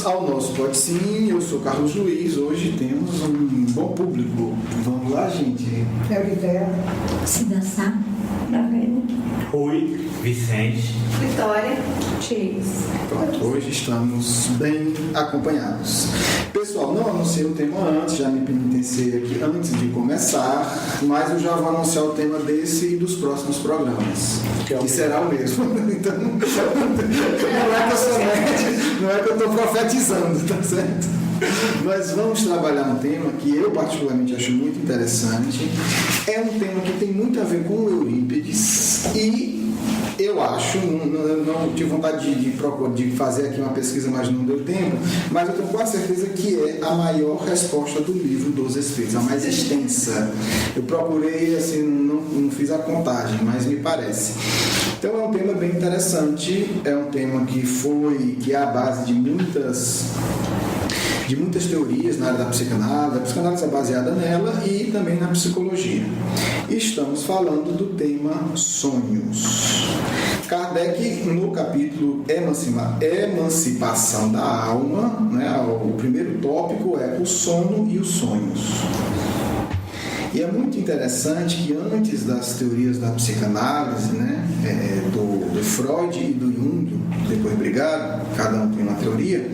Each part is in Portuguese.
Bem-vindos ao nosso Pode Sim, eu sou Carlos Luiz, hoje temos um bom público. Vamos lá, gente? Eurivéia, Cidaçá, Rui, Vicente, Vitória, Chase. Pronto, hoje estamos bem acompanhados. Pessoal, não anunciei o tema antes, já me penitenciei aqui antes de começar, mas eu já vou anunciar o tema desse e dos próximos programas, que será o mesmo. Então, não é que eu estou profetizando, tá certo? Nós vamos trabalhar um tema que eu particularmente acho muito interessante. É um tema que tem muito a ver com o Eurípides e eu acho, não tive vontade de fazer aqui uma pesquisa, mas não deu tempo, mas eu tenho quase certeza que é a maior resposta do livro dos Espíritos, a mais extensa. Eu procurei, assim, não fiz a contagem, mas me parece. Então é um tema bem interessante, é um tema que é a base de muitas teorias na área da psicanálise. A psicanálise é baseada nela e também na psicologia. Estamos falando do tema sonhos. Kardec, no capítulo Emancipação da Alma, né, o primeiro tópico é o sono e os sonhos. E é muito interessante que antes das teorias da psicanálise, né, do Freud e do Jung, depois brigaram, cada um tem uma teoria.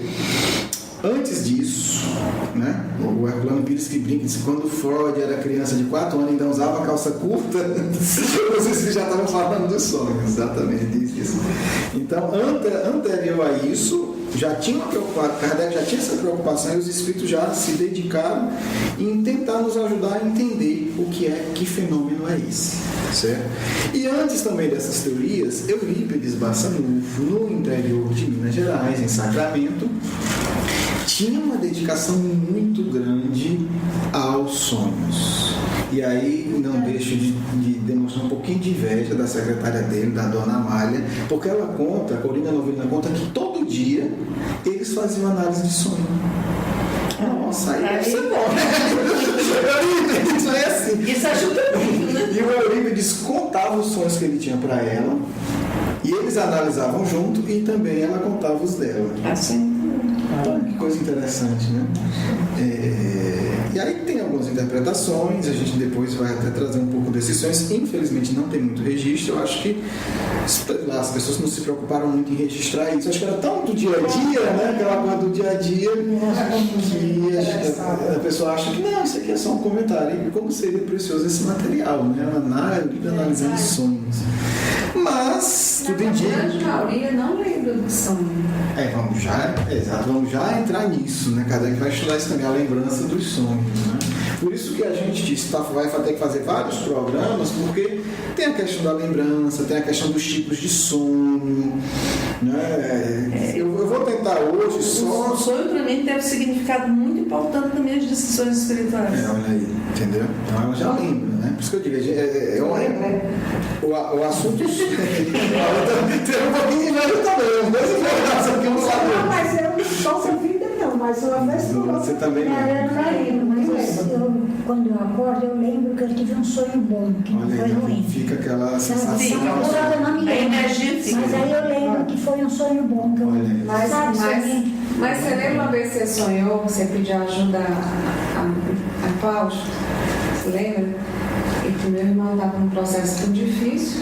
Antes disso, né, o Herculano Pires que brinca, disse que quando Freud era criança de 4 anos ainda usava calça curta, vocês já estavam falando dos sonhos, exatamente, disse isso. Então, anterior a isso, já tinha uma preocupação, Kardec já tinha essa preocupação e os espíritos já se dedicaram em tentar nos ajudar a entender que fenômeno é esse, certo? E antes também dessas teorias, Eurípides Barçanufo, no interior de Minas Gerais, em Sacramento, tinha uma dedicação muito grande aos sonhos. E aí não deixo de demonstrar um pouquinho de inveja da secretária dele, da dona Amália, porque ela conta, a Corina Novelina conta que todo dia eles faziam análise de sonho. Nossa, aí deve ser bom. Isso é assim. Isso ajuda muito, né? E o Eurípides contava os sonhos que ele tinha para ela, e eles analisavam junto, e também ela contava os dela. Assim. Que coisa interessante, né? E aí tem algumas interpretações, a gente depois vai até trazer um pouco desses sonhos. Infelizmente não tem muito registro, eu acho que as pessoas não se preocuparam muito em registrar isso. Acho que era tão do dia a dia, né? Aquela coisa do dia a dia, que a pessoa acha que não, isso aqui é só um comentário. E como seria precioso esse material, né? Analisando sonhos. Mas, tudo indica. A grande maioria não lembra do sonho. Vamos já entrar nisso, né? Kardec vai estudar isso também, a lembrança dos sonhos, né? Por isso que a gente disse, vai ter que fazer vários programas, porque tem a questão da lembrança, tem a questão dos tipos de sonho, né? Eu vou tentar hoje só... O sonho, para mim, tem um significado muito importante nas minhas decisões espirituais. Olha aí, entendeu? Então ela já lembra, né? Por isso que eu digo, o assunto... Tem um pouquinho de velho também, mas informação que eu não sabia. Não, mas eu não sou sua vida, não, mas uma vez que você também não. Eu não lembro, mas quando eu acordo, eu lembro que eu tive um sonho bom, que não foi ruim. Fica aquela sensação. Agora eu não me lembro. Mas aí eu lembro que foi um sonho bom. Que eu, mas você lembra uma vez que você sonhou, você pediu ajuda a Cláudia? Você lembra? E que meu irmão estava num processo tão difícil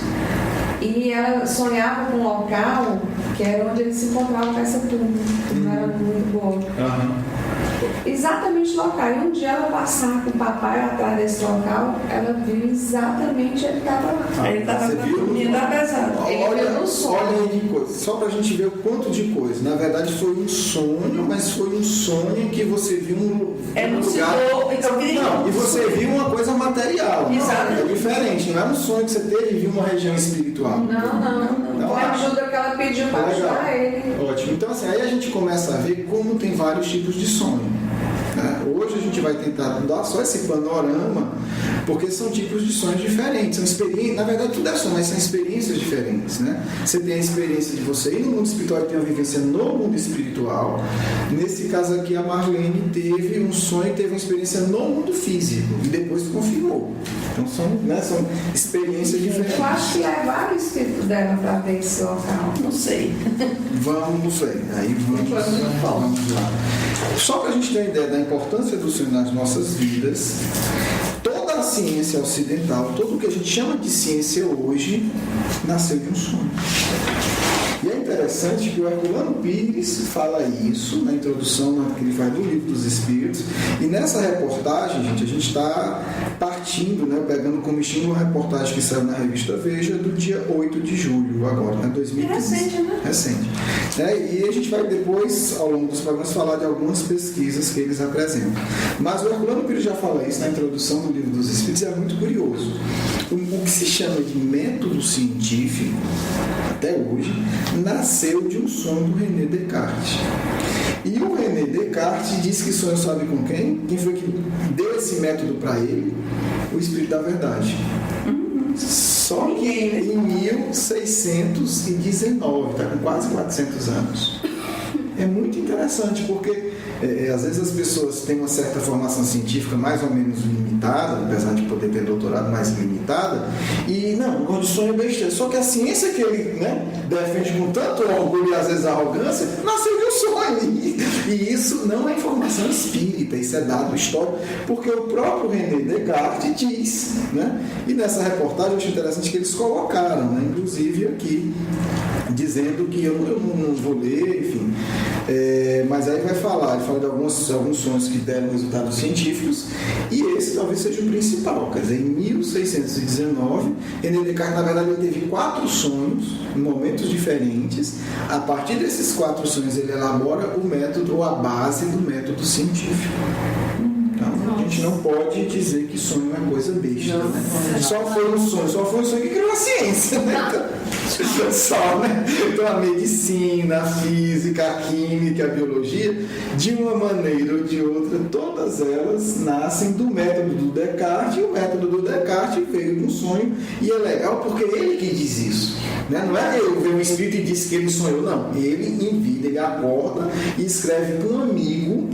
e ela sonhava com um local que era onde ele se encontrava com essa turma, que não era muito boa. Exatamente o local. E um dia ela passava com o papai atrás desse local, ela viu exatamente ele estava lá. Ele estava dormindo pesado. Olha aí de coisa, só pra gente ver o quanto de coisa. Na verdade foi um sonho, mas foi um sonho que você viu um lugar. Não, e você viu uma coisa material. Exato. É diferente, não é um sonho que você teve e viu uma região espiritual. Não. Foi a ajuda que ela pediu para ajudar ele. Ótimo. Então assim, aí a gente começa a ver como tem vários tipos de sonho. né? Hoje a gente vai tentar dar só esse panorama, porque são tipos de sonhos diferentes, são experiências, na verdade tudo é sonho, mas são experiências diferentes, né? Você tem a experiência de você ir no mundo espiritual e tem uma vivência no mundo espiritual. Nesse caso aqui, a Marlene teve um sonho, teve uma experiência no mundo físico e depois confirmou. Então são, né, são experiências diferentes. Eu acho que levaram o espírito dela para ver esse local. Não sei. Vamos lá. Só para a gente ter uma ideia da importância do sonho nas nossas vidas, toda a ciência ocidental, tudo o que a gente chama de ciência hoje, nasceu de um sonho. E é interessante que o Herculano Pires fala isso na introdução que ele faz do Livro dos Espíritos. E nessa reportagem, gente, a gente está partindo, né, pegando como estímulo uma reportagem que saiu na revista Veja do dia 8 de julho, agora, né, 2015. É recente, né? Recente. E a gente vai depois, ao longo dos programas, falar de algumas pesquisas que eles apresentam. Mas o Herculano Pires já fala isso na introdução do Livro dos Espíritos e é muito curioso. O que se chama de método científico, até hoje, nasceu de um sonho do René Descartes. E o René Descartes disse que sonhou, sabe com quem? Quem foi que deu esse método para ele? O Espírito da Verdade. Só que em 1619, está com quase 400 anos. É muito interessante, porque às vezes as pessoas têm uma certa formação científica mais ou menos limitada, apesar de poder ter doutorado mais limitada, e não, o de sonho é besteira. Só que a ciência que ele, né, defende com tanto orgulho e às vezes arrogância, nasceu de um sonho. E isso não é informação espírita, isso é dado histórico, porque o próprio René Descartes diz, né? E nessa reportagem eu acho interessante que eles colocaram, né, inclusive aqui, dizendo que eu não vou ler, enfim. Mas aí vai falar, ele fala de alguns sonhos que deram resultados científicos, e esse talvez seja o principal. Quer dizer, em 1619, René Descartes, na verdade, ele teve 4 sonhos em momentos diferentes. A partir desses 4 sonhos, ele elabora o método, ou a base do método científico. Então, a gente não pode dizer que sonho é coisa besta, né? Só foi um sonho que criou a ciência, né? Só, né? Então, a medicina, a física, a química, a biologia, de uma maneira ou de outra, todas elas nascem do método do Descartes, e o método do Descartes veio de um sonho, e é legal porque ele que diz isso, né? Não é eu ver um espírito e disse que ele sonhou, não. Ele em vida, ele acorda e escreve para um amigo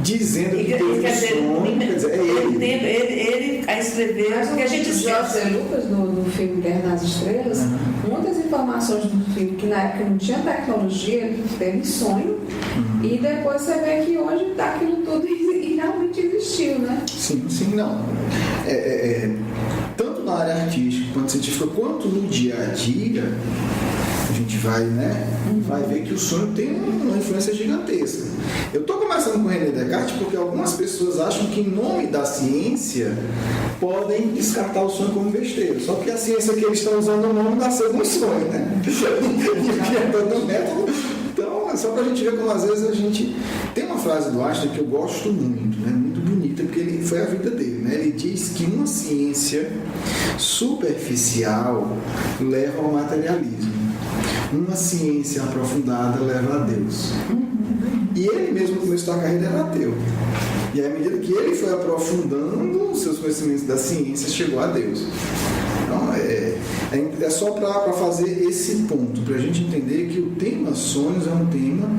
dizendo que teve um sonho. Quer dizer, é ele a escrever, porque a gente José Lucas, no filme Guerra nas Estrelas, muitas informações do filme que na época não tinha tecnologia, ele teve sonho, e depois você vê que hoje aquilo tudo e realmente existiu, né? Sim, não. Tanto na área artística quanto científica, quanto no dia a dia, a gente vai, né, vai ver que o sonho tem uma influência gigantesca. Eu estou começando com o René Descartes porque algumas pessoas acham que em nome da ciência podem descartar o sonho como besteira. Só que a ciência que eles estão usando o nome nasceu de um sonho, né? E todo método. Então, é só para a gente ver como às vezes a gente... Tem uma frase do Einstein que eu gosto muito, né? Muito bonita, porque foi a vida dele, né? Ele diz que uma ciência superficial leva ao materialismo. Uma ciência aprofundada leva a Deus. E ele mesmo, no começo da carreira, era ateu. E à medida que ele foi aprofundando os seus conhecimentos da ciência, chegou a Deus. Então, é só para fazer esse ponto, para a gente entender que o tema sonhos é um tema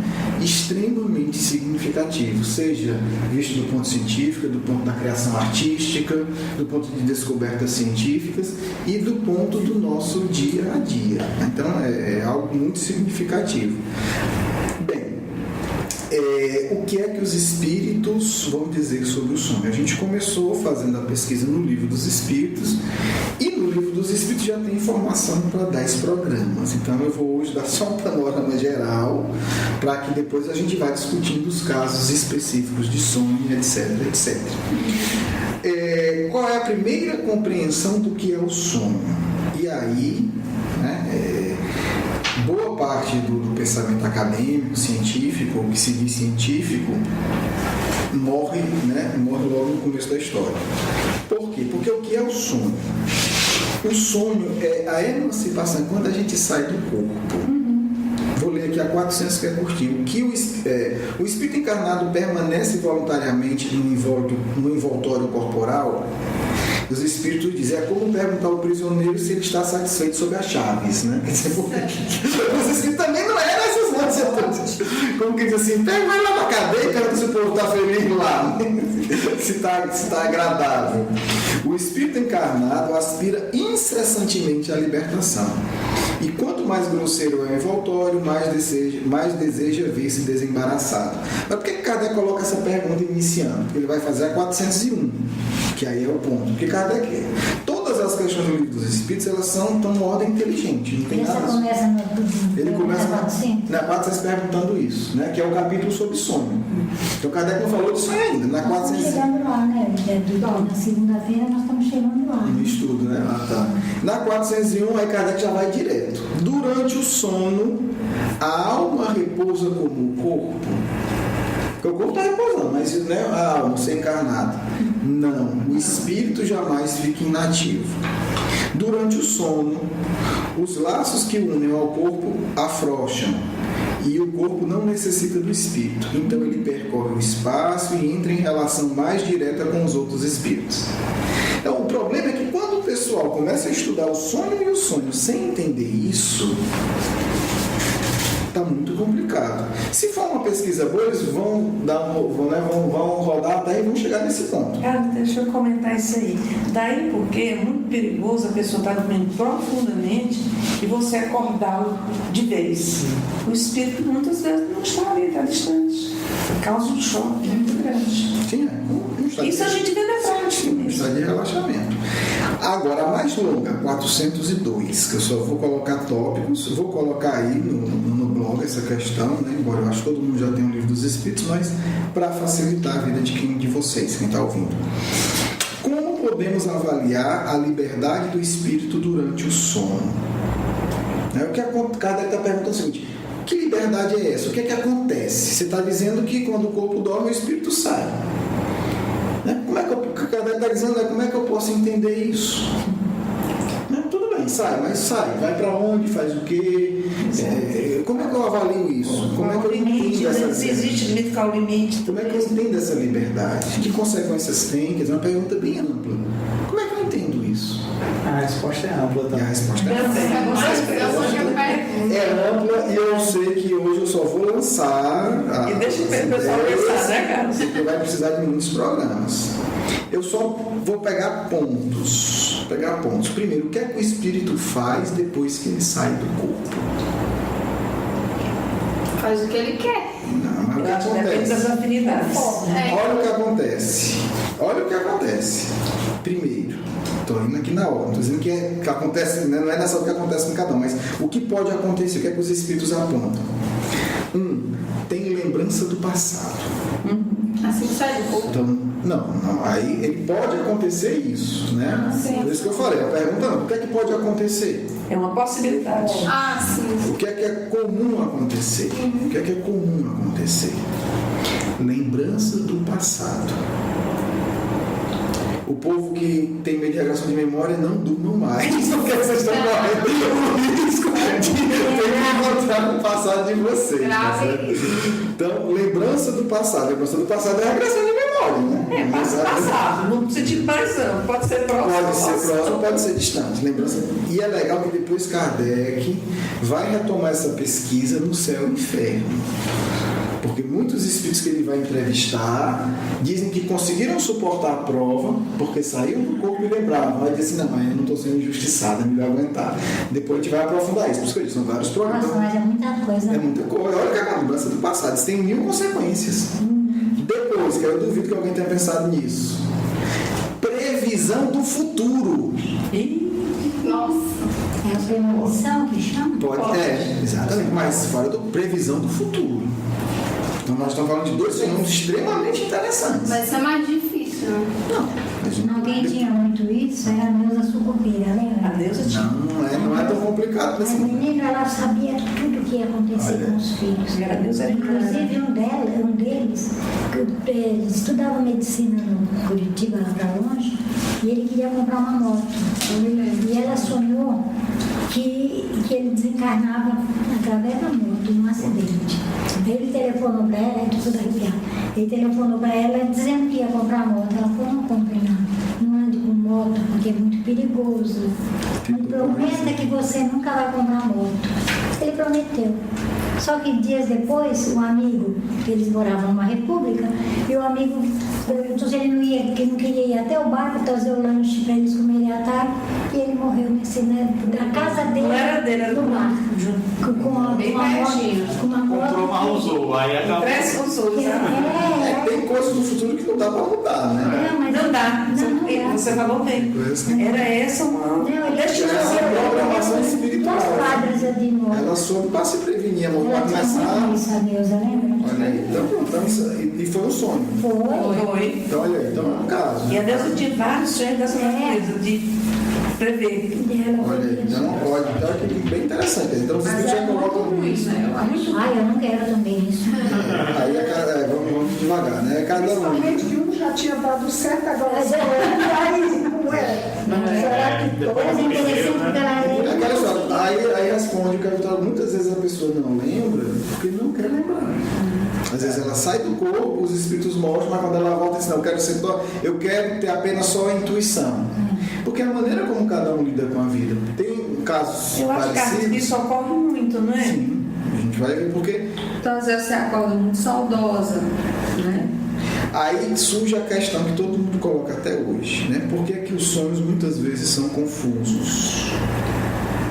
extremamente significativo, seja visto do ponto científico, do ponto da criação artística, do ponto de descobertas científicas e do ponto do nosso dia a dia. Então, é algo muito significativo. O que é que os espíritos vão dizer sobre o sonho? A gente começou fazendo a pesquisa no Livro dos Espíritos, e no Livro dos Espíritos já tem informação para 10 programas. Então eu vou hoje dar só um panorama geral, para que depois a gente vá discutindo os casos específicos de sonho, etc, etc. Qual é a primeira compreensão do que é o sonho? E aí, né, boa parte do pensamento acadêmico, científico, o que se diz científico, morre logo no começo da história. Por quê? Porque o que é o sonho? O sonho é a emancipação, quando a gente sai do corpo. Vou ler aqui a 400, que é curtinho. Que o espírito encarnado permanece voluntariamente no envoltório corporal? Os espíritos dizem, é como perguntar ao prisioneiro se ele está satisfeito sobre as chaves, né? Os espíritos também não eram essas nossas. Como que diz assim, pega vai lá pra cadeia e pergunta se o povo está feliz lá, se está agradável. O espírito encarnado aspira incessantemente à libertação. E quanto mais grosseiro é o envoltório, mais deseja ver-se desembaraçado. Mas por que Kardec coloca essa pergunta iniciando? Porque ele vai fazer a 401, que aí é o ponto. Porque Kardec, todas as questões do livro dos Espíritos, elas estão em ordem inteligente. Não tem Essa nada. começa no Ele começa na na 400 perguntando isso, né? Que é o capítulo sobre sonho. Então Kardec não falou de sonho ainda. Na Nós estamos 400 chegando lá, né? Na segunda-feira nós estamos chegando lá. no estudo, né? Ah, tá. Na 401, aí Kardec já vai direto. Durante o sono, a alma repousa como o corpo. Porque o corpo está repousando, mas né, a alma, ser encarnada. Não, o espírito jamais fica inativo. Durante o sono, os laços que unem ao corpo afrouxam e o corpo não necessita do espírito. Então ele percorre o espaço e entra em relação mais direta com os outros espíritos. Então o problema é que quando o pessoal começa a estudar o sonho e o sonho sem entender isso, está muito complicado. Se for uma pesquisa boa, eles vão rodar até e vão chegar nesse ponto. Cara, deixa eu comentar isso aí. Daí porque é muito perigoso a pessoa estar dormindo profundamente e você acordá-lo de vez. O espírito muitas vezes não está ali, está distante. Causa um choque muito grande. Sim, Isso a gente vê na prática mesmo. Está de relaxamento. Agora, a mais longa, 402, que eu só vou colocar tópicos, vou colocar aí no blog essa questão, né? Embora eu acho que todo mundo já tem um livro dos Espíritos, mas para facilitar a vida de vocês, quem está ouvindo. Como podemos avaliar a liberdade do espírito durante o sono? O que Kardec está perguntando é o seguinte: que liberdade é essa? O que é que acontece? Você está dizendo que quando o corpo dorme, o espírito sai. Como é que o Kardec está dizendo? Como é que eu posso entender isso? Tudo bem, sai, mas sai. Vai para onde? Faz o quê? Como é que eu avalio isso? Como é que eu entendo essa liberdade? Se existe limite, qual o limite? Como é que eu entendo essa liberdade? Que consequências tem? Quer dizer, uma pergunta bem ampla. Como é que eu entendo isso? A resposta é ampla E a também. resposta é ampla, e eu sei que hoje eu só vou lançar. E deixa o pessoal pensar, né, cara? Porque vai precisar de muitos programas. Eu só vou pegar pontos. Primeiro, o que é que o espírito faz depois que ele sai do corpo? Faz o que ele quer. Não, mas o que Depende das acontece? afinidades. Olha o que acontece. Primeiro, estou indo aqui na ordem, estou dizendo que acontece, não é nessa hora que acontece com cada um, mas o que pode acontecer, o que é que os espíritos apontam? Tem lembrança do passado. Assim sai do corpo. Então, não, aí ele pode acontecer isso, né? Por isso que eu falei, a pergunta não, o que é que pode acontecer? É uma possibilidade. Ah, sim. O que é comum acontecer? O que é comum acontecer? Lembrança do passado. O povo que tem medo de regressão de memória não durmam mais. Porque vocês estão correndo o risco de ter que encontrar o passado de vocês. Tá certo? Então, lembrança do passado. Lembrança do passado é regressão de memória, né? Passado, no sentido mais amplo. Pode ser próximo. Pode ser próximo, pode ser distante. Lembrança. E é legal que depois Kardec vai retomar essa pesquisa no céu e inferno. Porque muitos espíritos que ele vai entrevistar dizem que conseguiram suportar a prova porque saíram do corpo e lembravam. Aí disse, não, mas eu não estou sendo injustiçado, é melhor aguentar. Depois a gente vai aprofundar isso. Por isso que eu disse, são vários programas. Nossa, mas é muita coisa. É muita coisa. Olha que é a lembrança do passado. Isso tem 1000 consequências. Depois, que eu duvido que alguém tenha pensado nisso. Previsão do futuro. Nossa. É a premonição que chama? Pode. Exatamente. Mas fora do previsão do futuro. Então nós estamos falando de 2 fenômenos extremamente interessantes. Mas isso é mais difícil, né? Não, quem tinha muito isso era a Neuza Sucupira, lembra? A deusa tinha. Não é tão complicado Mas a assim. menina, ela sabia tudo o que ia acontecer com os filhos. A Deus era Inclusive um deles que estudava medicina no Curitiba, lá para longe, e ele queria comprar uma moto. E ela sonhou que ele desencarnava através da moto, num acidente. Ele telefonou para ela, é tudo arrepiado. Ele telefonou para ela dizendo que ia comprar moto. Ela falou, não compre não ande com moto, porque é muito perigoso. Não prometa que você nunca vai comprar moto. Ele prometeu. Só que dias depois, um amigo, eles moravam numa república, e o amigo perguntou se ele não ia, que não queria ir até o bar para trazer o lanche para eles comerem à tarde, e ele morreu na casa dele. Não era dele, era no do bar. Com uma pertinho. moto. Com uma moto. Comprou, mas usou. Aí acabou. Parece com os outros, sabe? Tem coisas do futuro que não dá para mudar, né? Não, mas Não dá. Não dá. Você falou bem. Era essa uma Não, ele destinação. programação espiritual. Duas quadras de moto. Ela soube para se prevenir, amor, para Ela tinha começar. muito isso, a Neuza, lembra? Olha aí, então e foi um sonho. Foi. Foi. Então, olha aí, então é um caso. E a Deus tinha vários sonhos dessa natureza, de prever. Dela, Olha aí, então pode. Então é bem interessante. Então os espíritos já colocam. ruim, né? Eu acho. Ai, eu não quero também isso. Aí vamos devagar, né? Cada um. Principalmente que um já tinha dado certo, agora Mas só é- não é. Será que todas é interessante porque ela É aquela é. história. Aí responde que a Vitória, muitas vezes a pessoa não lembra porque não quer lembrar. Às vezes ela sai do corpo, os espíritos mostram, mas quando ela volta diz, não, eu quero ter apenas só a intuição. Porque a maneira como cada um lida com a vida. Tem casos Eu acho que parecidos. isso ocorre muito, não é? Sim, a gente vai ver porque Então, às vezes, você acorda muito saudosa, né? aí surge a questão que todo mundo coloca até hoje, né? Por que é que os sonhos muitas vezes são confusos?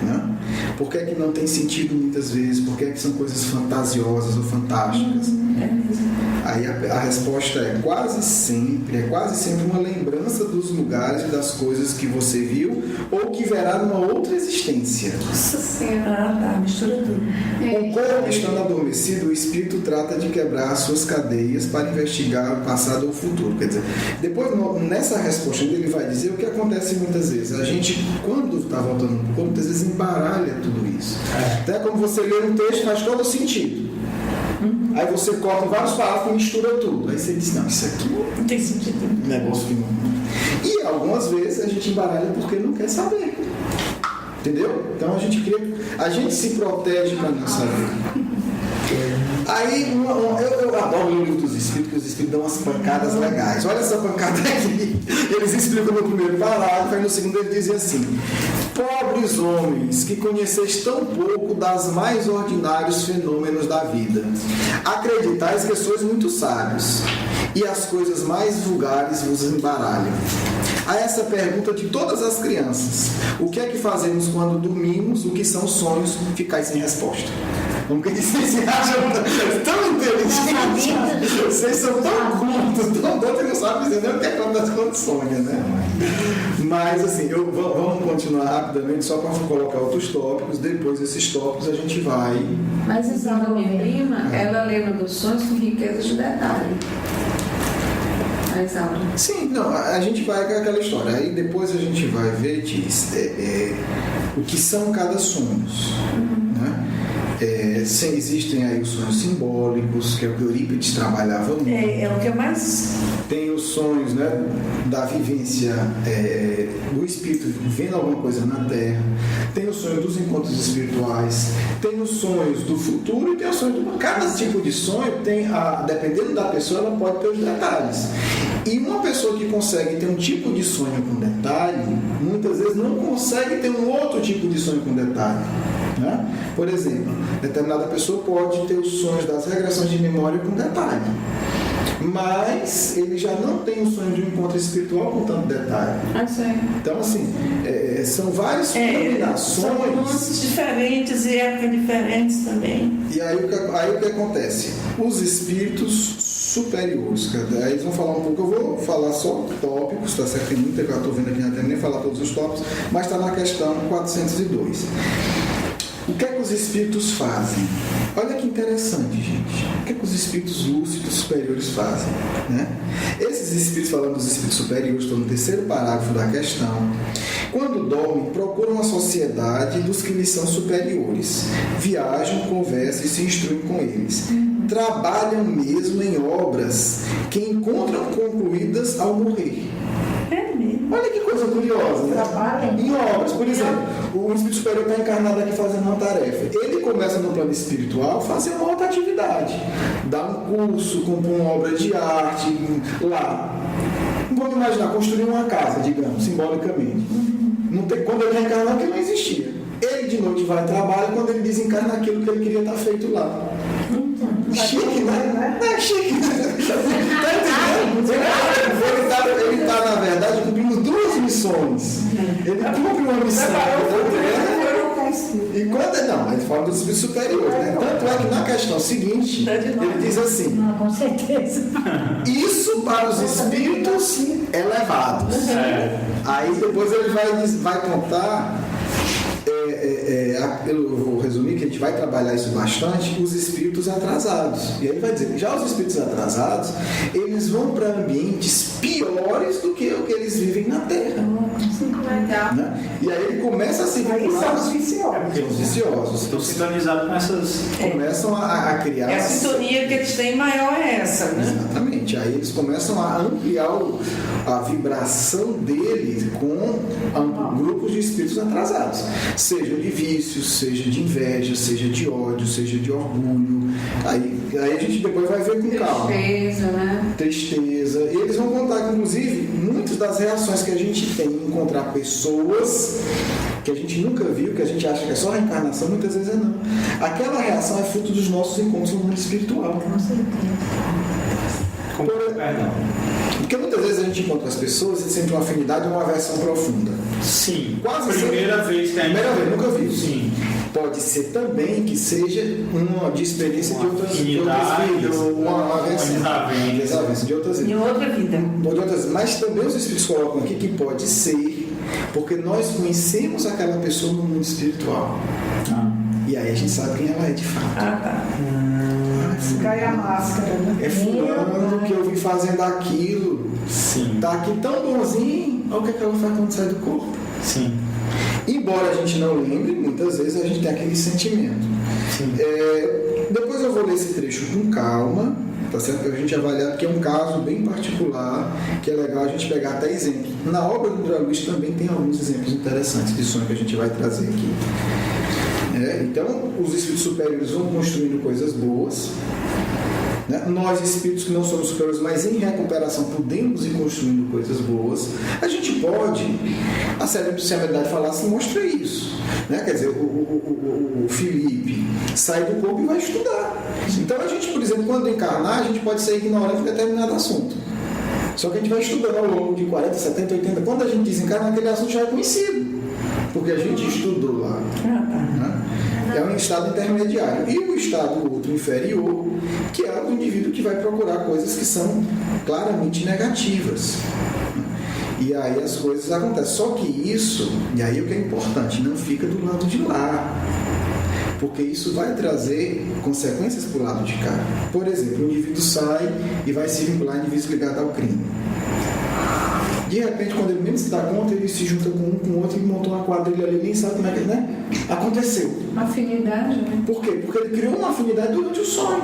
Né? Por que é que não tem sentido muitas vezes? Por que é que são coisas fantasiosas ou fantásticas? Aí a resposta é quase sempre uma lembrança dos lugares e das coisas que você viu ou que verá numa outra existência. Nossa Senhora. Ah, tá, mistura tudo. O corpo estando adormecido, o espírito trata de quebrar suas cadeias para investigar o passado ou o futuro. Quer dizer, depois nessa resposta ele vai dizer o que acontece muitas vezes. A gente, quando está voltando para o corpo, muitas vezes embaralha tudo isso. Até como você lê um texto, faz todo sentido. Aí você corta vários parágrafos e mistura tudo. Aí você diz, não, isso aqui Não tem sentido. é um negócio que não... E algumas vezes a gente embaralha porque não quer saber. Entendeu? Então a gente se protege para não saber. Aí eu adoro o livro dos espíritos, porque os espíritos dão umas pancadas legais. Olha essa pancada aqui. Eles explicam no primeiro parágrafo, aí no segundo ele dizem assim: pobres homens que conheceis tão pouco das mais ordinários fenômenos da vida, acreditais que sois muito sábios, e as coisas mais vulgares vos embaralham. A essa pergunta de todas as crianças: o que é que fazemos quando dormimos? O que são sonhos? Ficais sem resposta. Como que vocês se acham tão inteligentes? Vocês são tão cultos, tão doidos que não sabem dizer nem o que acontece quando sonha, né? Mas assim, vamos continuar rapidamente só para colocar outros tópicos. Depois desses tópicos a gente vai. Mas a minha prima, ela lembra dos sonhos com riqueza de detalhe. A Isaura. Sim, não, a gente vai com aquela história. Aí depois a gente vai ver, Tis, o que são cada sonho. Né? Existem aí os sonhos simbólicos, que é o que Eurípides trabalhava muito. É o que eu mais... Tem os sonhos, né, da vivência do espírito vendo alguma coisa na Terra. Tem os sonhos dos encontros espirituais. Tem os sonhos do futuro e tem os sonhos do... Cada tipo de sonho tem, dependendo da pessoa, ela pode ter os detalhes. E uma pessoa que consegue ter um tipo de sonho com detalhe, muitas vezes não consegue ter um outro tipo de sonho com detalhe. Né? Por exemplo, determinada pessoa pode ter os sonhos das regressões de memória com detalhe, mas ele já não tem o sonho de um encontro espiritual com tanto detalhe. Então, assim, são várias combinações. São nuances diferentes e épocas diferentes também. E aí o que acontece? Os espíritos superiores, aí eles vão falar um pouco, eu vou falar só tópicos, tá certo? Tem muita que eu estou vendo aqui, não tenho nem falar todos os tópicos, mas está na questão 402. O que é que os espíritos fazem? Olha que interessante, gente. O que é que os espíritos lúcidos superiores fazem? Né? Esses espíritos, falando dos espíritos superiores, estou no terceiro parágrafo da questão. Quando dormem, procuram a sociedade dos que lhes são superiores. Viajam, conversam e se instruem com eles. Trabalham mesmo em obras que encontram concluídas ao morrer. É mesmo. Olha que coisa curiosa, né? Trabalham. Em obras, por exemplo, o espírito superior está encarnado aqui fazendo uma tarefa. Ele começa no plano espiritual fazer uma outra atividade. Dar um curso, compor uma obra de arte lá. Vamos imaginar, construir uma casa, digamos, simbolicamente. Não tem, quando ele reencarnou, aquilo não existia. Ele de noite vai ao trabalho, quando ele desencarna aquilo que ele queria estar feito lá. Chique, né? É chique, né? Tá entendendo? Ele está, na verdade, cumprindo duas missões. Ele cumpre uma missão e quando não, ele fala dos espíritos superiores, né? Tanto é que na questão seguinte, ele diz assim: Não, com certeza. isso para os espíritos elevados. Aí depois ele vai contar. Eu vou resumir que a gente vai trabalhar isso bastante, os espíritos atrasados. E aí vai dizer, já os espíritos atrasados, eles vão para ambientes piores do que o que eles vivem na Terra. Né? E aí ele começa a se vincular. São os viciosos. Os viciosos. Estou sintonizado com essas. Começam a criar. A sintonia que eles têm maior é essa, né? Exatamente. Aí eles começam a ampliar a vibração deles com grupos de espíritos atrasados. Seja de vícios, seja de inveja, seja de ódio, seja de orgulho. Aí a gente depois vai ver com calma. Tristeza, né? Tristeza. E eles vão contar, inclusive, muitas das reações que a gente tem em encontrar pessoas que a gente nunca viu, que a gente acha que é só reencarnação, muitas vezes é não. Aquela reação é fruto dos nossos encontros no mundo espiritual. Com certeza. Porque muitas vezes a gente encontra as pessoas e sente uma afinidade ou uma aversão profunda. Sim. Quase primeira vez que a gente... Primeira vez, nunca vi. Sim. Pode ser também que seja uma de experiência de outras vidas. Uma desavença de outras vidas. Em outra vida. Mas também os espíritos colocam aqui que pode ser porque nós conhecemos aquela pessoa no mundo espiritual. E aí a gente sabe quem ela é de fato. Cai a máscara, né? É fulano que eu vi fazendo aquilo. Sim. Tá aqui tão bonzinho. Olha o que ela faz quando sai do corpo. Sim. Embora a gente não lembre, muitas vezes a gente tem aquele sentimento. Depois eu vou ler esse trecho com calma, tá certo? Para a gente avaliar, porque é um caso bem particular, que é legal a gente pegar até exemplo. Na obra do André Luiz também tem alguns exemplos interessantes de sonho que a gente vai trazer aqui. Então, os espíritos superiores vão construindo coisas boas. Né? Nós, espíritos que não somos superiores, mas em recuperação, podemos ir construindo coisas boas. A gente pode, se a verdade falasse, mostra isso. Né? Quer dizer, o Felipe sai do corpo e vai estudar. Então, a gente, por exemplo, quando encarnar, a gente pode ser ignorante de determinado assunto. Só que a gente vai estudando ao longo de 40, 70, 80. Quando a gente desencarna, aquele assunto já é conhecido. Porque a gente estudou lá. Né? É um estado intermediário. E o estado outro inferior, que é o indivíduo que vai procurar coisas que são claramente negativas. E aí as coisas acontecem. Só que isso, e aí o que é importante, não fica do lado de lá. Porque isso vai trazer consequências para o lado de cá. Por exemplo, o indivíduo sai e vai se vincular a indivíduos ligados ao crime. De repente, quando ele menos se dá conta, ele se junta com um, com o outro e montou uma quadrilha ali, nem sabe como é que, né? Aconteceu. Afinidade, né? Por quê? Porque ele criou uma afinidade durante o sonho.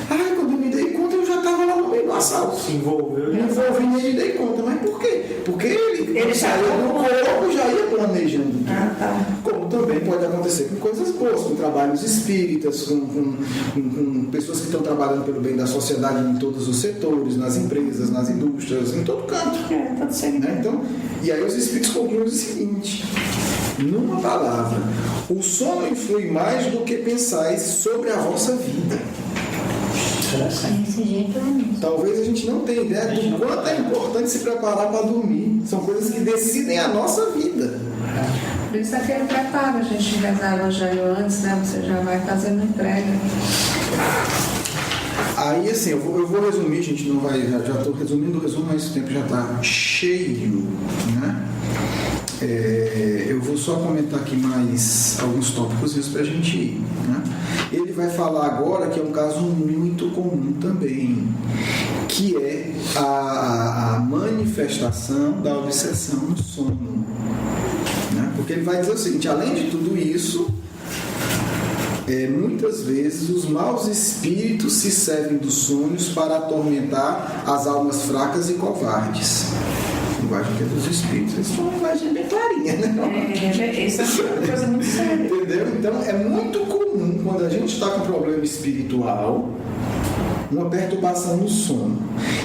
Quando eu me dei conta, eu já estava lá no meio do assalto. Se envolveu. Me envolvi e me dei conta. Mas por quê? Porque ele saiu do corpo, já ia planejando tudo. Como também pode acontecer com coisas boas, com trabalhos espíritas, com pessoas que estão trabalhando pelo bem da sociedade em todos os setores, nas empresas, nas indústrias, em todo canto. Né? Então, e aí os espíritos concluem o seguinte: numa palavra, o sono influi mais do que pensais sobre a vossa vida. Desse jeito é mesmo. Talvez a gente não tenha ideia do quanto é importante se preparar para dormir. São coisas que decidem a nossa vida. Por isso é que ele prepara a gente rezar o evangelho antes, né? Você já vai fazendo entrega. Aí, assim, eu vou resumir, gente, não vai, já estou resumindo o resumo, mas o tempo já está cheio, né? Eu vou só comentar aqui mais alguns tópicos para a gente ir, né? Ele vai falar agora que é um caso muito comum também, que é a manifestação da obsessão no sono, né? Porque ele vai dizer o seguinte: além de tudo isso, muitas vezes os maus espíritos se servem dos sonhos para atormentar as almas fracas e covardes. A linguagem que é dos espíritos, isso é uma linguagem bem clarinha, né? Isso é uma coisa muito séria. Entendeu? Então é muito comum quando a gente está com problema espiritual, uma perturbação no sono.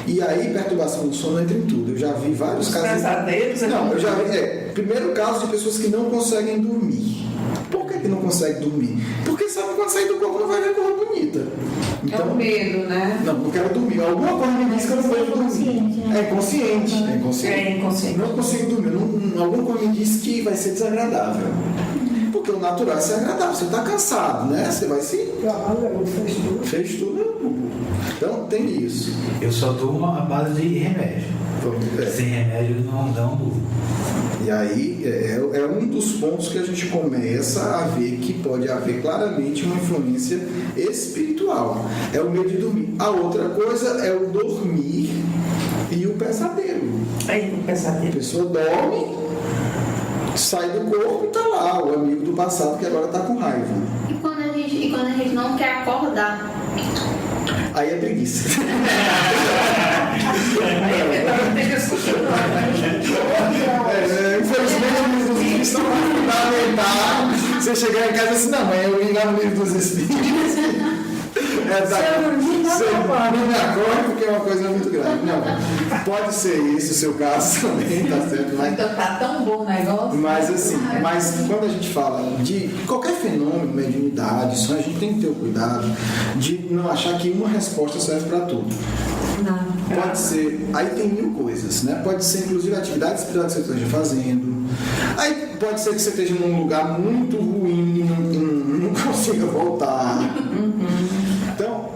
E aí, perturbação no sono entra em tudo. Eu já vi vários casos. Pesadelos, Não, eu já vi. Primeiro caso de pessoas que não conseguem dormir. Por que não consegue dormir? Porque sabe que quando sair do corpo não vai ver coisa bonita. É o medo, né? Não quero dormir. Alguma coisa me diz que eu não vou dormir. É inconsciente. É inconsciente. É inconsciente. Não consigo dormir. Alguma coisa me diz que vai ser desagradável. Porque o natural é ser agradável. Você está cansado, né? Você vai se... Fez tudo. Fez tudo. Então tem isso. Eu só durmo à base de remédio. Sem remédio não durmo. E aí é um dos pontos que a gente começa a ver que pode haver claramente uma influência espiritual. É o medo de dormir. A outra coisa é o dormir e o pesadelo. Aí, o A pesadelo. pessoa dorme, sai do corpo e está lá, o amigo do passado que agora está com raiva. E quando a gente não quer acordar? Aí é preguiça. Tem que escutar. Infelizmente, os livros estão fundamentais. Você chegar em casa e assim, não, mãe, eu li lá no livro dos Espíritos. Não me acorre porque é uma coisa muito grande. Não, pode ser esse o seu caso também, tá certo? Mas, Então tá tão bom o negócio. mas assim, quando a gente fala de qualquer fenômeno, mediunidade, isso a gente tem que ter o cuidado de não achar que uma resposta serve para tudo. Não. Pode ser, aí tem mil coisas, né? Pode ser inclusive atividade espiritual que você esteja fazendo. Aí pode ser que você esteja num lugar muito ruim e não consiga voltar. Então,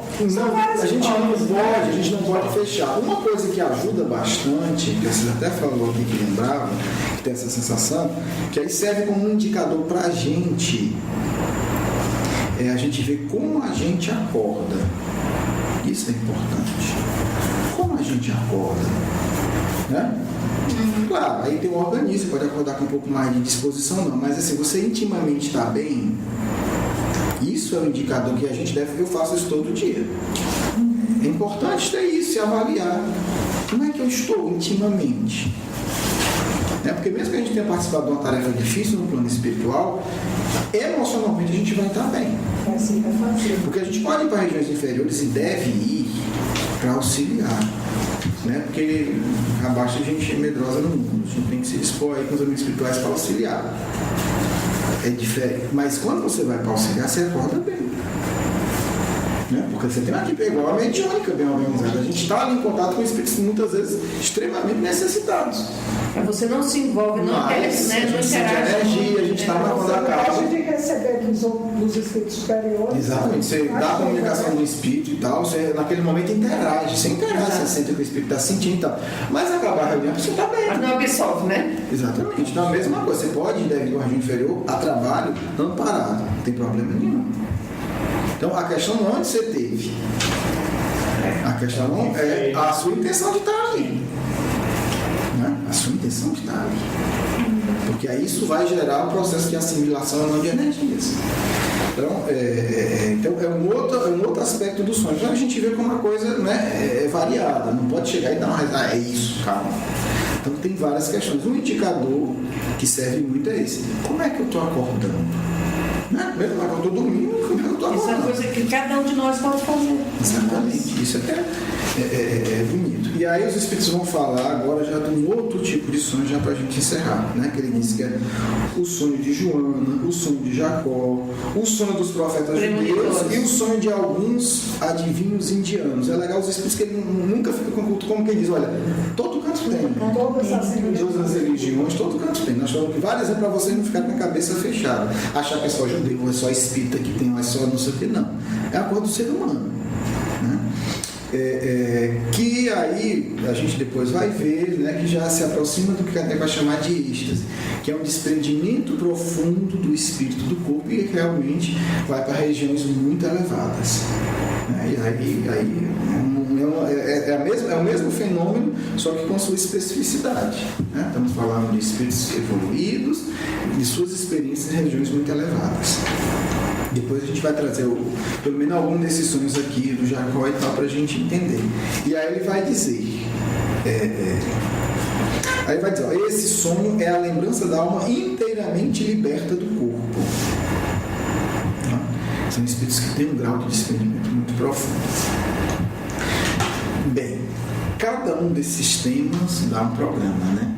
a gente não pode fechar. Uma coisa que ajuda bastante, que você até falou aqui que lembrava, que tem essa sensação, que aí serve como um indicador para a gente ver como a gente acorda. Isso é importante. Como a gente acorda, né? Claro, aí tem um organismo, pode acordar com um pouco mais de disposição, não, mas assim, você intimamente está bem, isso é um indicador que a gente deve, eu faço isso todo dia. É importante ter isso, se avaliar. Como é que eu estou intimamente? Porque mesmo que a gente tenha participado de uma tarefa difícil no plano espiritual, emocionalmente a gente vai estar bem. É assim que é fácil. Porque a gente pode ir para regiões inferiores e deve ir para auxiliar. Porque abaixo a gente é medrosa no mundo, a gente tem que se dispor aí com os amigos espirituais para auxiliar. É diferente. Mas quando você vai para auxiliar, você acorda bem. Porque você tem uma equipe igual a mediúnica bem organizada. A gente está ali em contato com espíritos muitas vezes extremamente necessitados. Mas você não se envolve, não quer, Mas né? a Não gente sente interage. energia, a gente está na Você da casa. gosta de receber dos espíritos superiores. Exatamente, você dá a comunicação do espírito e tal, você naquele momento interage, você sente o que o espírito está sentindo e tal. Mas acabar a reunião, você está bem. Mas não absorve, né? Exatamente, então a mesma coisa, você pode ir deve ir região inferior a trabalho não parado, não tem problema nenhum. Então a questão não é onde você teve, a questão é a sua intenção de estar ali. A sua intenção de estar ali. Porque aí isso vai gerar um processo de assimilação não de energias. Então, é um outro aspecto do sonho. Então a gente vê como uma coisa é variada, não pode chegar e dar uma resposta, é isso, calma. Então tem várias questões. Um indicador que serve muito é esse. Como é que eu estou acordando? Mesmo que eu estou dormindo, como é que eu estou acordando? Isso é uma coisa que cada um de nós pode fazer. Exatamente, isso é bonito. E aí os espíritos vão falar agora já de um outro tipo de sonho, já para a gente encerrar, que ele disse que é o sonho de Joana, o sonho de Jacó, o sonho dos profetas judeus e o sonho de alguns adivinhos indianos. É legal os espíritos que ele nunca fica com culto, como quem diz, olha, todo canto tem. Todas as religiões, todo canto tem. Nós falamos que várias vezes para vocês não ficarem com a cabeça fechada, achar que é só judeu, é só espírita que tem, é só não sei o que, não. É a cor do ser humano. Que aí a gente depois vai ver, que já se aproxima do que a gente vai chamar de êxtase, que é um desprendimento profundo do espírito do corpo e realmente vai para regiões muito elevadas. E aí é o mesmo fenômeno, só que com sua especificidade. Estamos falando de espíritos evoluídos, de suas experiências em regiões muito elevadas. Depois a gente vai trazer pelo menos algum desses sonhos aqui do Jacó e tal para a gente entender. E aí ele vai dizer Aí vai dizer, ó, esse sonho é a lembrança da alma inteiramente liberta do corpo. São espíritos que têm um grau de desprendimento muito profundo. Bem, cada um desses temas dá um programa, né?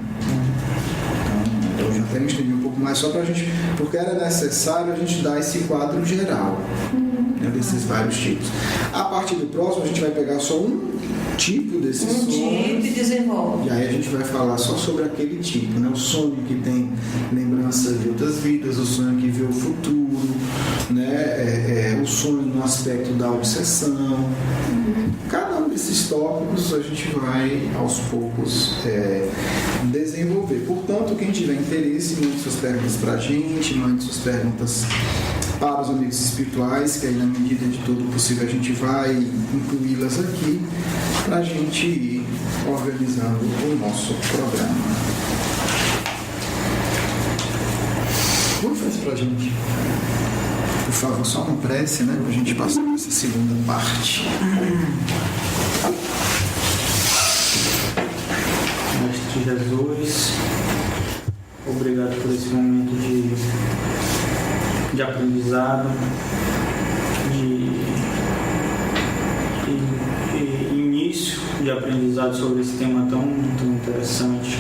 Então, eu já até me estendi um pouco mais só para a gente, porque era necessário a gente dar esse quadro geral, né, desses vários tipos. A partir do próximo, a gente vai pegar só um tipo desses sonhos. Tipo e desenvolve. E aí a gente vai falar só sobre aquele tipo, né? O sonho que tem lembrança de outras vidas, o sonho que vê o futuro, né? O sonho no aspecto da obsessão. Cada um desses tópicos a gente vai aos poucos desenvolver. Portanto, quem tiver interesse, mande suas perguntas para a gente, mande suas perguntas para os amigos espirituais, que aí na medida de todo o possível a gente vai incluí-las aqui para a gente ir organizando o nosso programa. Vamos fazer para a gente, por favor, só uma prece, né, para a gente passar para essa segunda parte. Mestre Jesus, obrigado por esse momento de aprendizado, de início de aprendizado sobre esse tema tão interessante.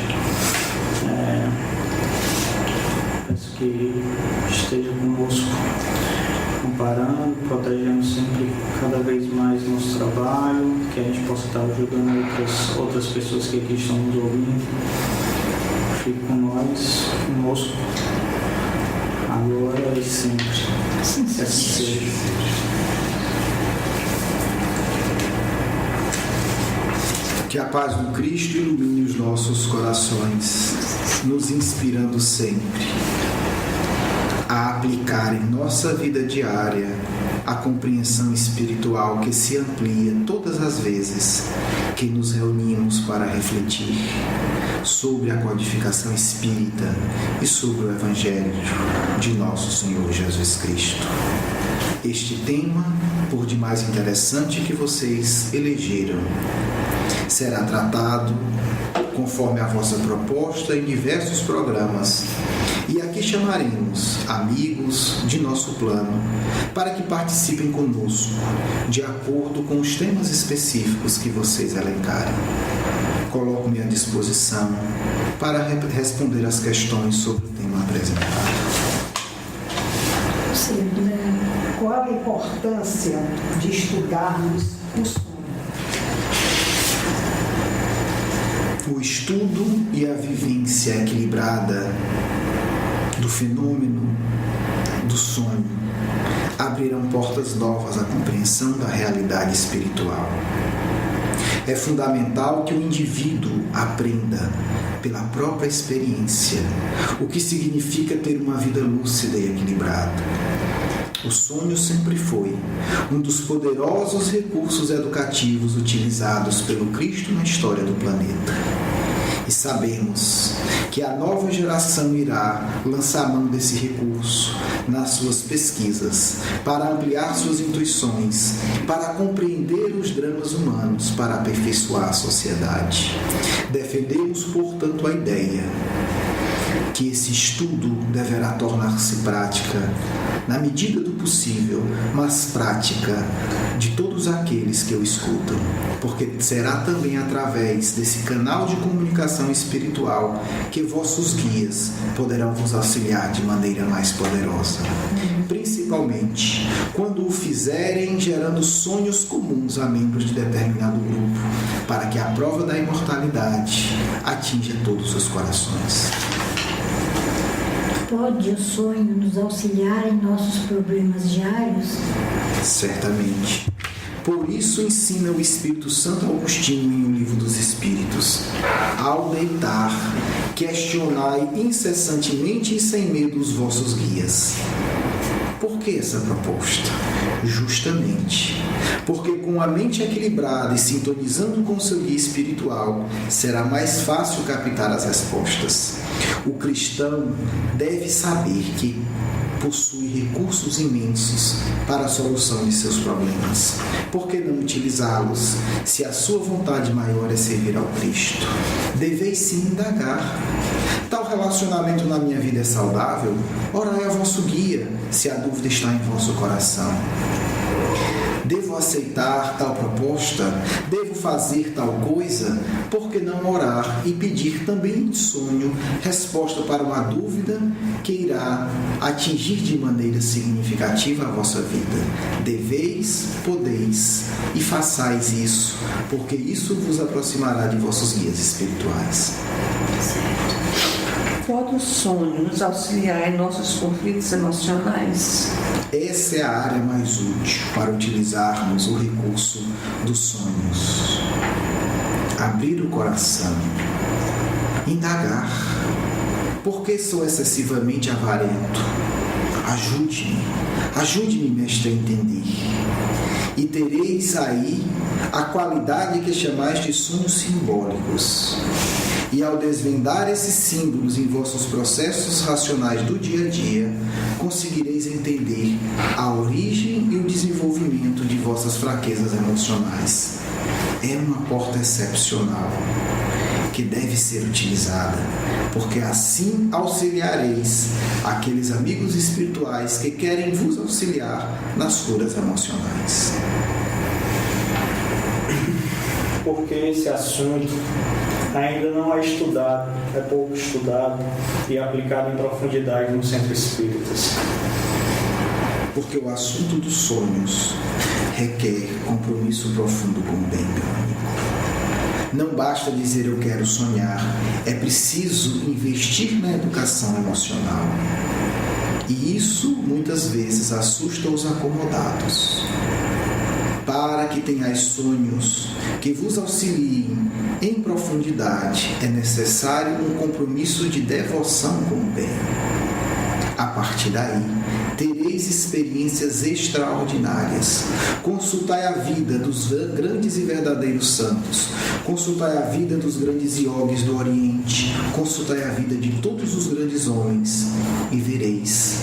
Peço que esteja conosco, amparando, protegendo sempre cada vez mais nosso trabalho, que a gente possa estar ajudando outras pessoas que aqui estão nos ouvindo. Fique com nós, conosco, agora e sempre. Assim seja. Que a paz do Cristo ilumine os nossos corações, nos inspirando sempre a aplicar em nossa vida diária a compreensão espiritual que se amplia todas as vezes que nos reunimos para refletir sobre a codificação espírita e sobre o Evangelho de nosso Senhor Jesus Cristo. Este tema, por demais interessante que vocês elegeram, será tratado conforme a vossa proposta em diversos programas, e aqui chamaremos amigos de nosso plano para que participem conosco de acordo com os temas específicos que vocês elencarem. Coloco-me à disposição para responder as questões sobre o tema apresentado. Qual a importância de estudarmos o sonho? O estudo e a vivência equilibrada do fenômeno do sonho abrirão portas novas à compreensão da realidade espiritual. É fundamental que o indivíduo aprenda pela própria experiência o que significa ter uma vida lúcida e equilibrada. O sonho sempre foi um dos poderosos recursos educativos utilizados pelo Cristo na história do planeta. E sabemos que a nova geração irá lançar mão desse recurso nas suas pesquisas, para ampliar suas intuições, para compreender os dramas humanos, para aperfeiçoar a sociedade. Defendemos, portanto, a ideia que esse estudo deverá tornar-se prática na medida do possível, mas prática de todos aqueles que o escutam, porque será também através desse canal de comunicação espiritual que vossos guias poderão vos auxiliar de maneira mais poderosa, principalmente quando o fizerem gerando sonhos comuns a membros de determinado grupo, para que a prova da imortalidade atinja todos os corações. Pode o sonho nos auxiliar em nossos problemas diários? Certamente. Por isso ensina o Espírito Santo Agostinho em O Livro dos Espíritos: ao deitar, questionai incessantemente e sem medo os vossos guias. Por que essa proposta? Justamente porque com a mente equilibrada e sintonizando com seu guia espiritual, será mais fácil captar as respostas. O cristão deve saber que, possui recursos imensos para a solução de seus problemas. Por que não utilizá-los, se a sua vontade maior é servir ao Cristo? Deveis sim indagar. Tal relacionamento na minha vida é saudável? Orai a vosso guia, se a dúvida está em vosso coração. Devo aceitar tal proposta? Devo fazer tal coisa? Por que não orar e pedir também em sonho resposta para uma dúvida que irá atingir de maneira significativa a vossa vida? Deveis, podeis e façais isso, porque isso vos aproximará de vossos guias espirituais. Pode o sonho nos auxiliar em nossos conflitos emocionais? Essa é a área mais útil para utilizarmos o recurso dos sonhos. Abrir o coração, indagar. Por que sou excessivamente avarento? Ajude-me, mestre, a entender. E tereis aí a qualidade que chamais de sonhos simbólicos. E ao desvendar esses símbolos em vossos processos racionais do dia a dia, conseguireis entender a origem e o desenvolvimento de vossas fraquezas emocionais. É uma porta excepcional que deve ser utilizada, porque assim auxiliareis aqueles amigos espirituais que querem vos auxiliar nas curas emocionais. Porque esse assunto ainda não é estudado, é pouco estudado e aplicado em profundidade no Centro Espíritas. Porque o assunto dos sonhos requer compromisso profundo com o bem, meu amigo. Não basta dizer eu quero sonhar, é preciso investir na educação emocional. E isso muitas vezes assusta os acomodados. Para que tenhais sonhos que vos auxiliem em profundidade, é necessário um compromisso de devoção com o bem. A partir daí, tereis experiências extraordinárias. Consultai a vida dos grandes e verdadeiros santos. Consultai a vida dos grandes yogis do Oriente. Consultai a vida de todos os grandes homens e vereis.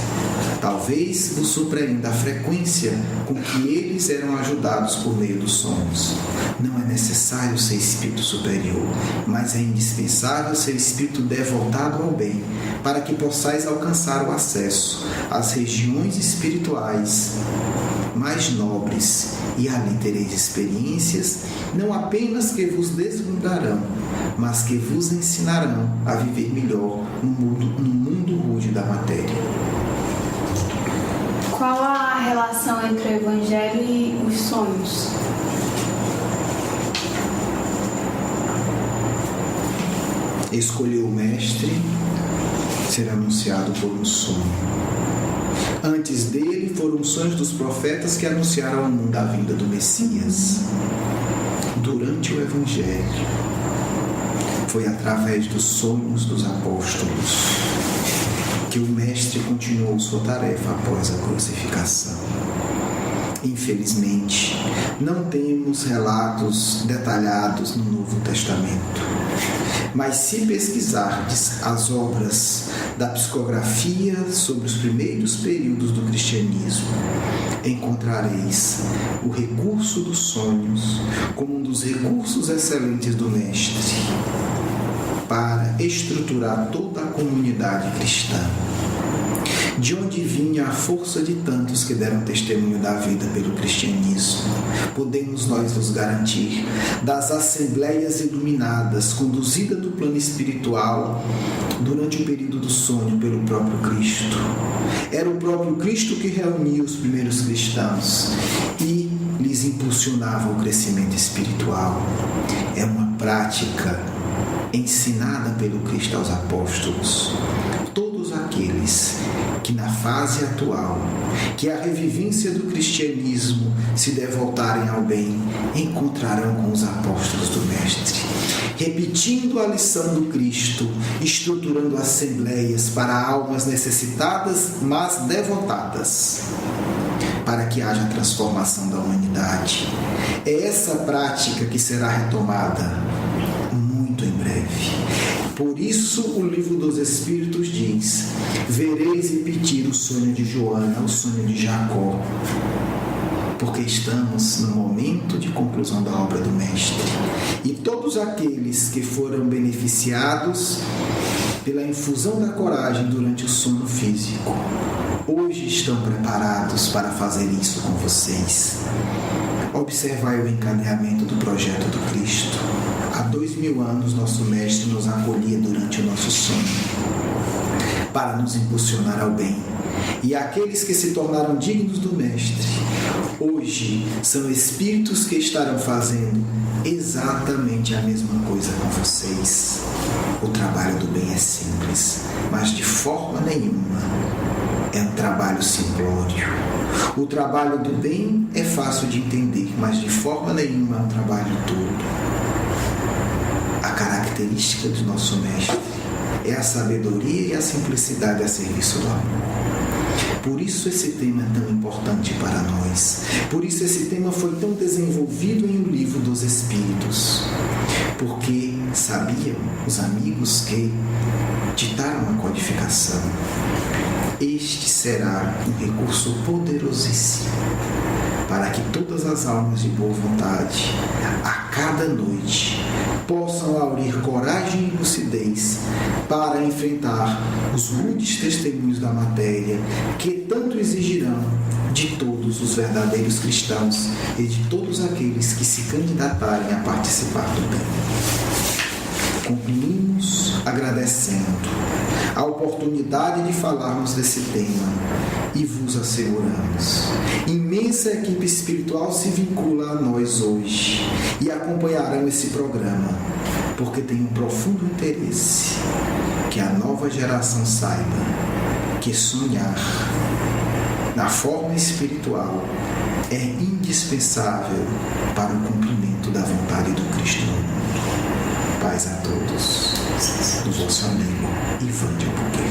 Talvez vos surpreenda a frequência com que eles eram ajudados por meio dos sonhos. Não é necessário ser espírito superior, mas é indispensável ser espírito devotado ao bem, para que possais alcançar o acesso às regiões espirituais mais nobres, e ali tereis experiências não apenas que vos deslumbrarão, mas que vos ensinarão a viver melhor no mundo rude da matéria. Qual a relação entre o Evangelho e os sonhos? Escolheu o mestre ser anunciado por um sonho. Antes dele foram os sonhos dos profetas que anunciaram ao mundo a vinda do Messias. Durante o Evangelho, foi através dos sonhos dos apóstolos que o mestre continuou sua tarefa após a crucificação. Infelizmente, não temos relatos detalhados no Novo Testamento. Mas se pesquisardes as obras da psicografia sobre os primeiros períodos do cristianismo, encontrareis o recurso dos sonhos como um dos recursos excelentes do mestre para estruturar toda a comunidade cristã. De onde vinha a força de tantos que deram testemunho da vida pelo cristianismo? Podemos nós nos garantir das assembleias iluminadas, conduzidas do plano espiritual durante o período do sonho pelo próprio Cristo. Era o próprio Cristo que reunia os primeiros cristãos e lhes impulsionava o crescimento espiritual. É uma prática ensinada pelo Cristo aos apóstolos. Todos aqueles que na fase atual, que é a revivência do cristianismo, se devotarem ao bem, encontrarão com os apóstolos do Mestre, repetindo a lição do Cristo, estruturando assembleias para almas necessitadas, mas devotadas, para que haja transformação da humanidade. É essa prática que será retomada muito em breve. Por isso o livro dos Espíritos diz: vereis repetir o sonho de Joana, o sonho de Jacó, porque estamos no momento de conclusão da obra do Mestre. E todos aqueles que foram beneficiados pela infusão da coragem durante o sono físico, hoje estão preparados para fazer isso com vocês. Observai o encadeamento do projeto do Cristo. Há 2000 anos nosso Mestre nos acolhia durante o nosso sono, para nos impulsionar ao bem. E aqueles que se tornaram dignos do Mestre, hoje são espíritos que estarão fazendo exatamente a mesma coisa com vocês. O trabalho do bem é simples, mas de forma nenhuma é um trabalho simplório. O trabalho do bem é fácil de entender, mas de forma nenhuma é um trabalho todo. A característica do nosso Mestre é a sabedoria e a simplicidade a serviço do amor. Por isso esse tema é tão importante para nós. Por isso esse tema foi tão desenvolvido em O Livro dos Espíritos. Porque sabiam os amigos que ditaram a codificação. Este será um recurso poderosíssimo para que todas as almas de boa vontade, a cada noite, possam aurir coragem e lucidez para enfrentar os rudes testemunhos da matéria que tanto exigirão de todos os verdadeiros cristãos e de todos aqueles que se candidatarem a participar do bem. Concluímos agradecendo a oportunidade de falarmos desse tema e vos asseguramos: imensa equipe espiritual se vincula a nós hoje e acompanharão esse programa, porque tem um profundo interesse que a nova geração saiba que sonhar na forma espiritual é indispensável para o cumprimento da vontade do Cristo no mundo. Paz a todos, do vosso amigo Ivan de Albuquerque.